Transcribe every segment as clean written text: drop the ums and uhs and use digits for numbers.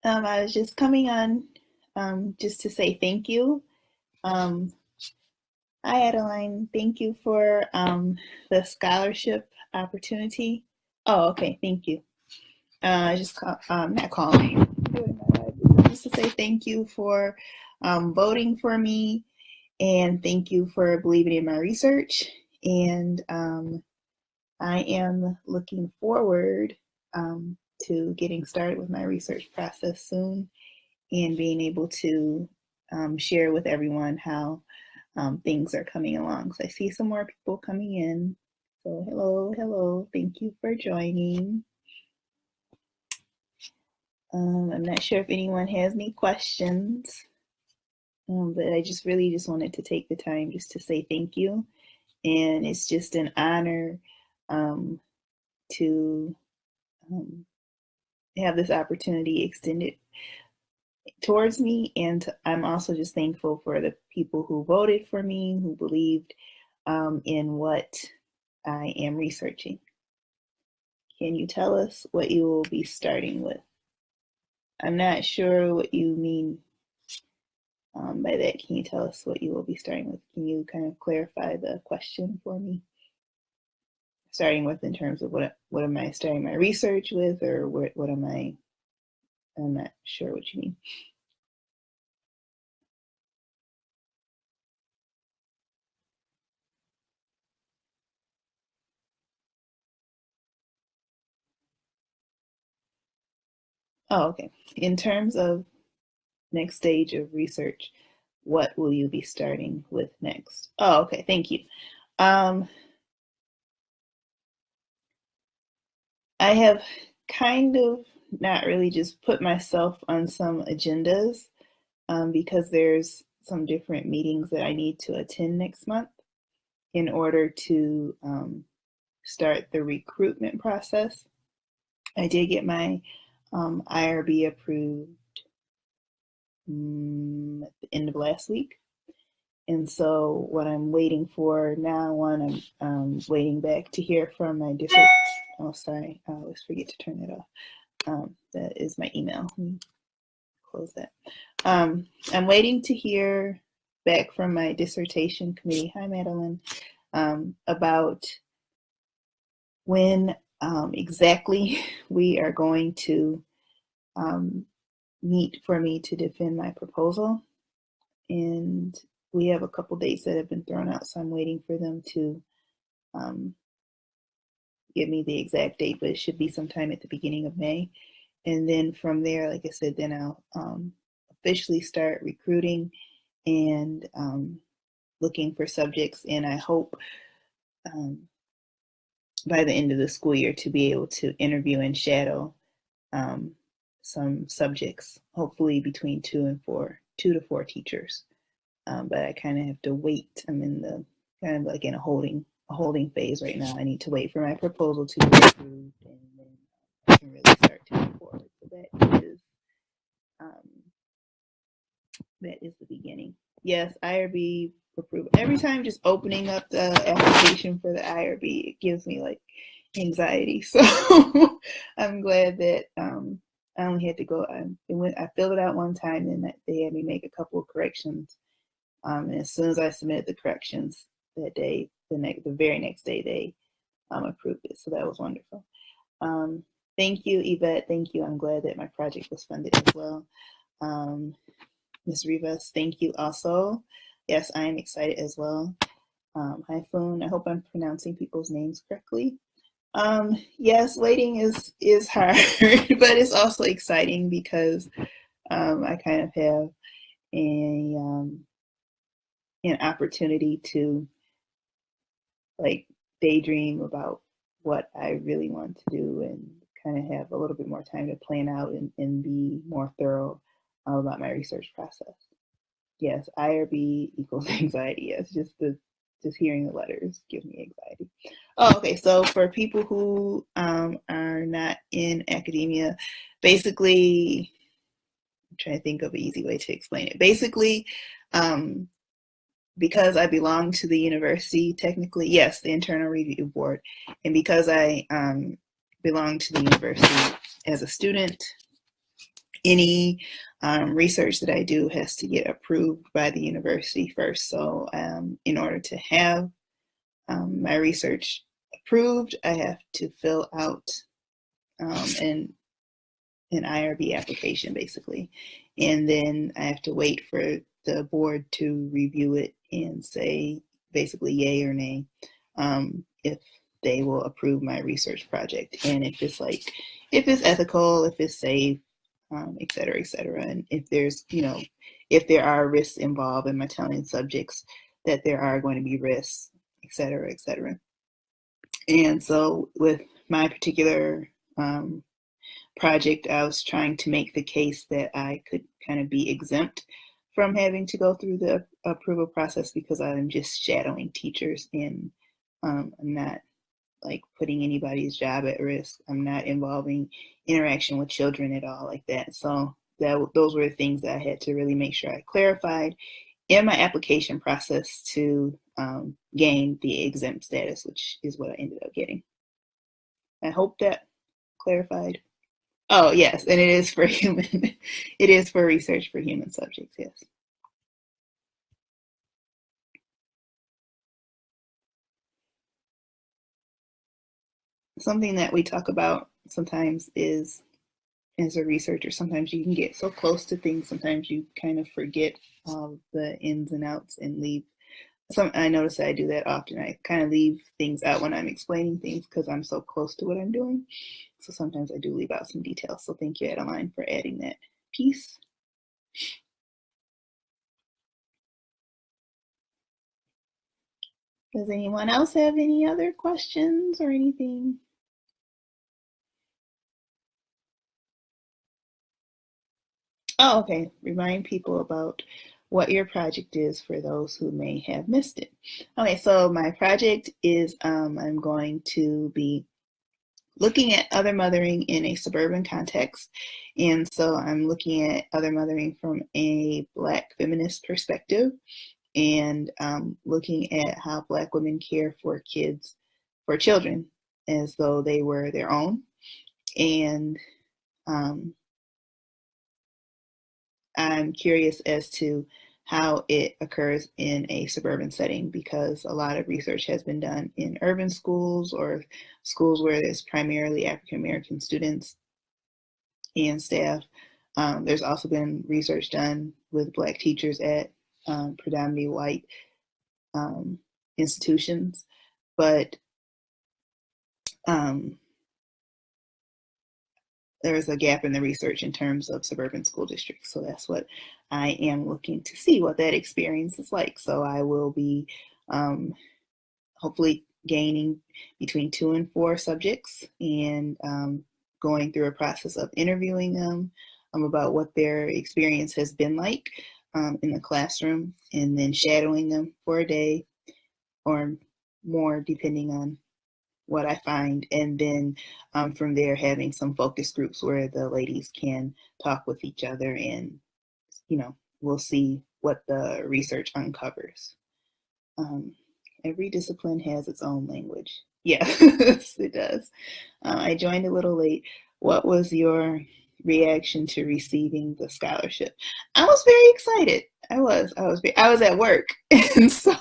I was just coming on just to say thank you. Um, Hi, Adeline. Thank you for the scholarship opportunity. Oh, okay. Thank you. Not calling. Just to say thank you for voting for me, and thank you for believing in my research. And I am looking forward to getting started with my research process soon and being able to share with everyone how things are coming along. So I see some more people coming in. So hello. Thank you for joining. I'm not sure if anyone has any questions, but I just really just wanted to take the time just to say thank you. And it's just an honor to have this opportunity extended towards me. And I'm also just thankful for the people who voted for me, who believed in what I am researching. Can you tell us what you will be starting with? I'm not sure what you mean by that. Can you tell us what you will be starting with? Can you kind of clarify the question for me? Starting with in terms of what am I starting my research with, or what am I? I'm not sure what you mean. Oh, okay. In terms of next stage of research, what will you be starting with next? Oh, okay. Thank you. I have kind of not really just put myself on some agendas because there's some different meetings that I need to attend next month in order to start the recruitment process. I did get my IRB approved at the end of last week. And so what I'm waiting for now, I'm waiting back to hear from my district. Oh, sorry, I always forget to turn it off. That is my email. Let me close that. I'm waiting to hear back from my dissertation committee. Hi, Madeline. About when exactly we are going to meet for me to defend my proposal. And we have a couple dates that have been thrown out, so I'm waiting for them to give me the exact date, but it should be sometime at the beginning of May. And then from there, like I said, then I'll officially start recruiting and looking for subjects. And I hope by the end of the school year to be able to interview and shadow some subjects, hopefully between 2 to 4 teachers. But I kind of have to wait. I'm in the kind of like in a holding phase right now. I need to wait for my proposal to be approved, and then I can really start to move forward. So that is the beginning. Yes, IRB approved. Every time just opening up the application for the IRB, it gives me like anxiety. So I'm glad that I only had to go. I filled it out one time, and they had me make a couple of corrections. And as soon as I submitted the corrections that day, the very next day, they approved it. So that was wonderful. Thank you, Yvette. Thank you. I'm glad that my project was funded as well. Ms. Rivas, thank you also. Yes, I am excited as well. Hi, Foon. I hope I'm pronouncing people's names correctly. Yes, waiting is hard, but it's also exciting because I kind of have an opportunity to like daydream about what I really want to do and kind of have a little bit more time to plan out and be more thorough about my research process. Yes, IRB equals anxiety. Yes, just hearing the letters gives me anxiety. Oh, okay. So for people who are not in academia, basically, I'm trying to think of an easy way to explain it. Basically, because I belong to the university, technically, yes, the internal review board, and because I belong to the university as a student, any research that I do has to get approved by the university first. So in order to have my research approved, I have to fill out an IRB application, basically. And then I have to wait for the board to review it and say basically yay or nay if they will approve my research project. And if it's ethical, if it's safe, et cetera, et cetera. And if there's, if there are risks involved, in my telling subjects that there are going to be risks, et cetera, et cetera. And so with my particular project, I was trying to make the case that I could kind of be exempt from having to go through the approval process because I'm just shadowing teachers and I'm not like putting anybody's job at risk. I'm not involving interaction with children at all like that. So those were the things that I had to really make sure I clarified in my application process to gain the exempt status, which is what I ended up getting. I hope that clarified. Oh, yes, and it is for human. It is for research for human subjects, yes. Something that we talk about sometimes is, as a researcher, sometimes you can get so close to things, sometimes you kind of forget all the ins and outs and leave. I notice that I do that often. I kind of leave things out when I'm explaining things because I'm so close to what I'm doing. So sometimes I do leave out some details. So thank you, Adeline, for adding that piece. Does anyone else have any other questions or anything? Oh, okay. Remind people about what your project is for those who may have missed it. Okay, so my project is I'm going to be looking at other mothering in a suburban context. And so I'm looking at other mothering from a Black feminist perspective and looking at how Black women care for children as though they were their own. And I'm curious as to how it occurs in a suburban setting because a lot of research has been done in urban schools or schools where there's primarily African American students and staff. There's also been research done with Black teachers at predominantly white institutions, but there is a gap in the research in terms of suburban school districts. So that's what I am looking to see, what that experience is like. So I will be hopefully gaining between 2 and 4 subjects and going through a process of interviewing them about what their experience has been like in the classroom, and then shadowing them for a day or more, depending on what I find. And then from there, having some focus groups where the ladies can talk with each other and, we'll see what the research uncovers. Every discipline has its own language. Yes, it does. I joined a little late. What was your reaction to receiving the scholarship? I was very excited. I was at work, and so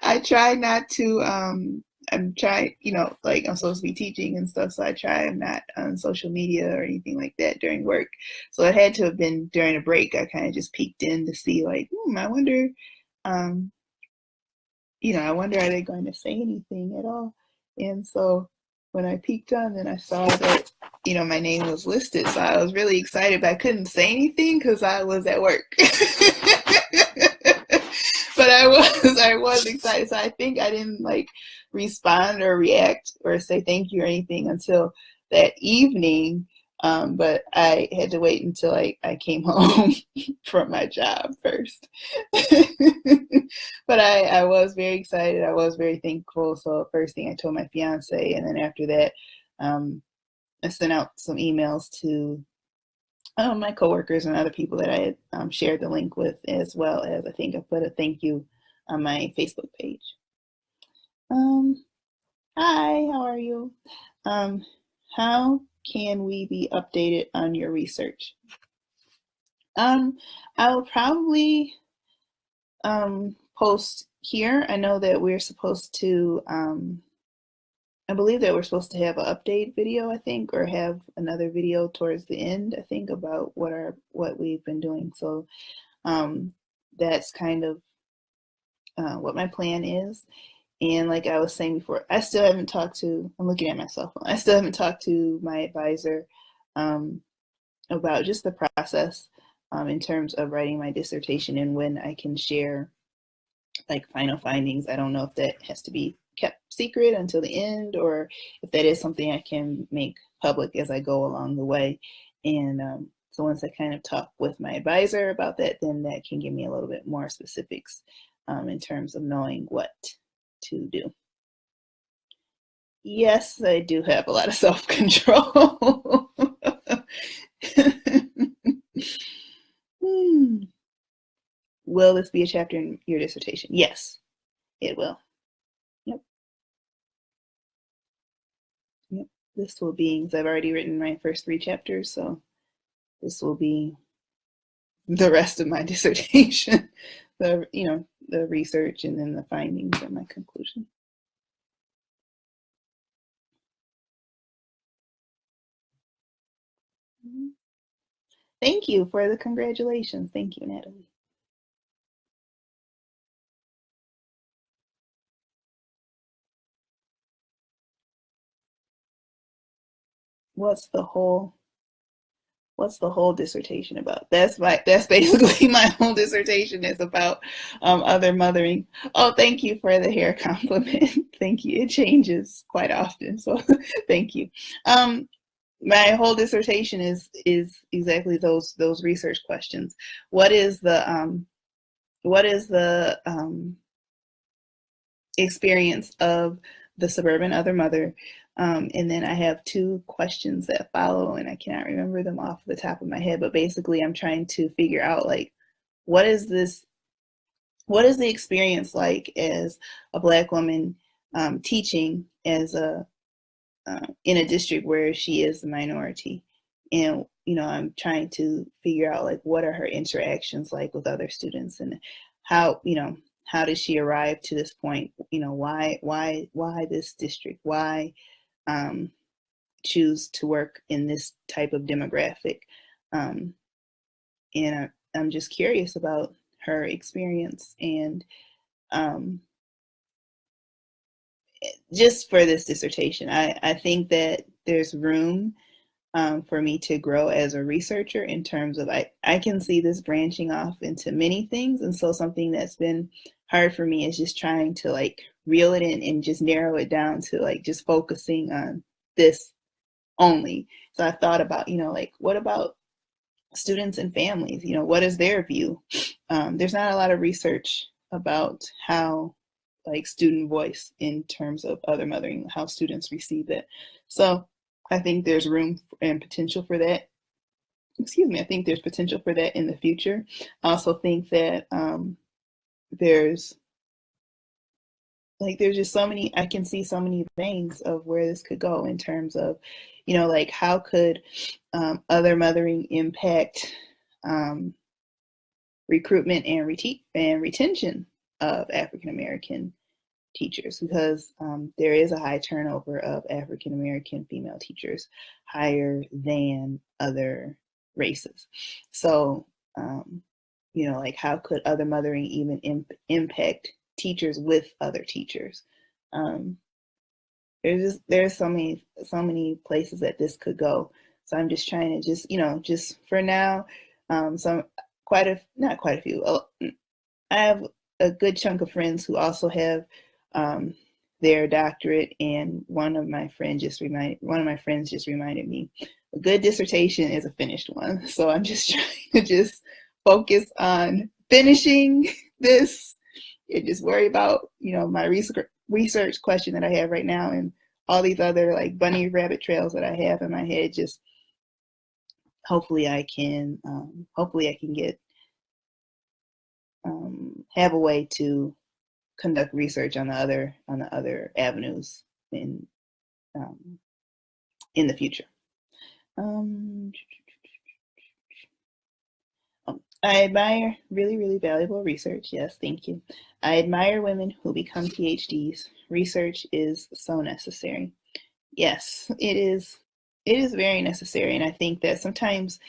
I try not to. I'm trying, like I'm supposed to be teaching and stuff, so I'm not on social media or anything like that during work. So it had to have been during a break. I kind of just peeked in to see, like, I wonder. I wonder, are they going to say anything at all? And so when I peeked on, then I saw that, my name was listed. So I was really excited, but I couldn't say anything because I was at work. But I was excited. So I think I didn't respond or react or say thank you or anything until that evening. But I had to wait until I came home from my job first. But I was very excited. I was very thankful. So first thing I told my fiance, and then after that, I sent out some emails to my coworkers and other people that I had shared the link with, as well as I think I put a thank you on my Facebook page. Hi, how are you? How can we be updated on your research? I will probably post here. I know that we're supposed to, I believe that we're supposed to have an update video, I think, or have another video towards the end, I think, about what we've been doing. So that's kind of what my plan is. And like I was saying before, I still haven't talked to, I'm looking at my cell phone, I still haven't talked to my advisor about just the process in terms of writing my dissertation and when I can share like final findings. I don't know if that has to be kept secret until the end, or if that is something I can make public as I go along the way. And so once I kind of talk with my advisor about that, then that can give me a little bit more specifics in terms of knowing what to do. Yes, I do have a lot of self-control. Will this be a chapter in your dissertation? Yes, it will. Yep. Yep. This will be, because I've already written my first 3 chapters, so this will be the rest of my dissertation. The research and then the findings and my conclusion. Thank you for the congratulations. Thank you, Natalie. What's the whole dissertation about? That's basically my whole dissertation is about other mothering. Oh, thank you for the hair compliment. Thank you. It changes quite often, so thank you. My whole dissertation is exactly those research questions. What is the experience of the suburban other mother? And then I have 2 questions that follow, and I cannot remember them off the top of my head, but basically I'm trying to figure out like, what is the experience like as a Black woman teaching as in a district where she is the minority? And I'm trying to figure out like, what are her interactions like with other students, and how did she arrive to this point? Why this district? Why choose to work in this type of demographic? And I'm just curious about her experience, and just for this dissertation, I think that there's room for me to grow as a researcher in terms of, I can see this branching off into many things. And so something that's been hard for me is just trying to like reel it in and just narrow it down to like just focusing on this only. So I thought about, like, what about students and families? What is their view? There's not a lot of research about how like student voice in terms of other mothering, how students receive it. So I think there's room and potential for that. I think there's potential for that in the future. I also think that there's just so many, I can see so many veins of where this could go in terms of, like, how could other mothering impact recruitment and retention of African American teachers, because there is a high turnover of African American female teachers, higher than other races. So, like, how could other mothering even impact teachers with other teachers? There's so many places that this could go. So I'm just trying to just for now, not quite a few. I have a good chunk of friends who also have their doctorate, and one of my friends just reminded me, a good dissertation is a finished one. So I'm just trying to just focus on finishing this and just worry about my research question that I have right now, and all these other like bunny rabbit trails that I have in my head. Just hopefully I can get have a way to conduct research on the other avenues in the future. I admire really, really valuable research. Yes, thank you. I admire women who become PhDs. Research is so necessary. Yes, it is. It is very necessary, and I think that sometimes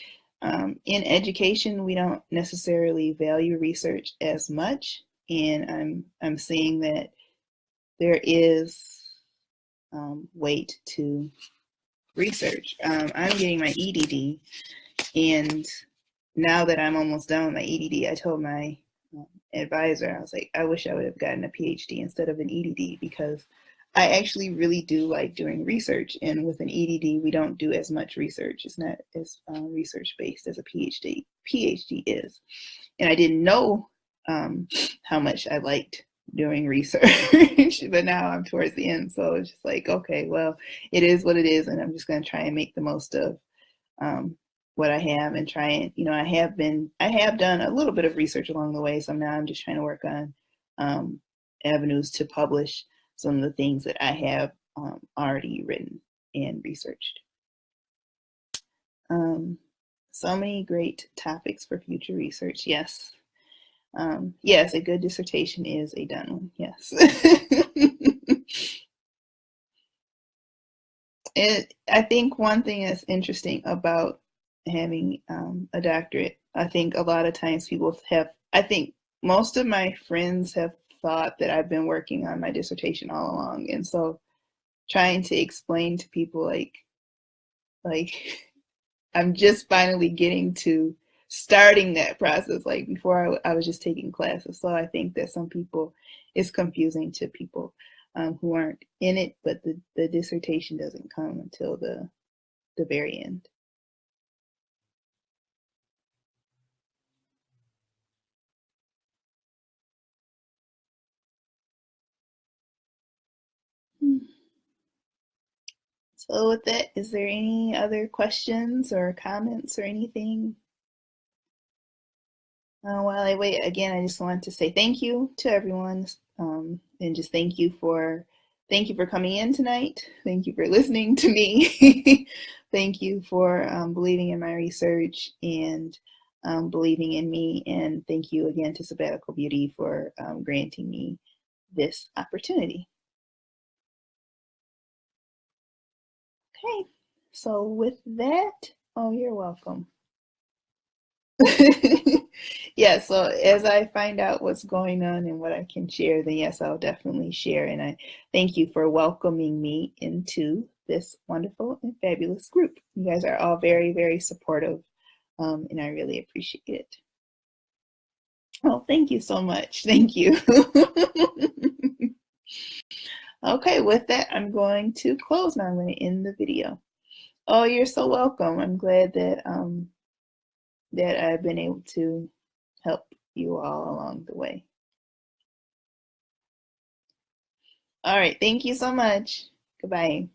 in education we don't necessarily value research as much. And I'm seeing that there is weight to research. I'm getting my EDD, and now that I'm almost done with my EDD, I told my advisor, I was like, I wish I would have gotten a PhD instead of an EDD, because I actually really do like doing research. And with an EDD, we don't do as much research. It's not as research based as a PhD is. And I didn't know how much I liked doing research, but now I'm towards the end. So it's just like, okay, well, it is what it is. And I'm just going to try and make the most of what I have, and try and, I have done a little bit of research along the way. So now I'm just trying to work on avenues to publish some of the things that I have already written and researched. So many great topics for future research. Yes. Yes, a good dissertation is a done one. Yes. I think one thing that's interesting about having a doctorate, I think a lot of times I think most of my friends have thought that I've been working on my dissertation all along. And so trying to explain to people like I'm just finally getting to starting that process. Like before I was just taking classes. So I think that some people, it's confusing to people who aren't in it, but the dissertation doesn't come until the very end. So with that, is there any other questions or comments or anything? While I wait, again, I just want to say thank you to everyone, and just thank you for coming in tonight. Thank you for listening to me. Thank you for believing in my research and believing in me. And thank you again to Sabbatical Beauty for granting me this opportunity. Okay, so with that, oh, you're welcome. Yeah, so as I find out what's going on and what I can share, then yes, I'll definitely share. And I thank you for welcoming me into this wonderful and fabulous group. You guys are all very, very supportive, and I really appreciate it. Oh, thank you so much. Thank you. Okay, with that, I'm going to close now. I'm going to end the video. Oh, you're so welcome. I'm glad that that I've been able to help you all along the way. All right. Thank you so much. Goodbye.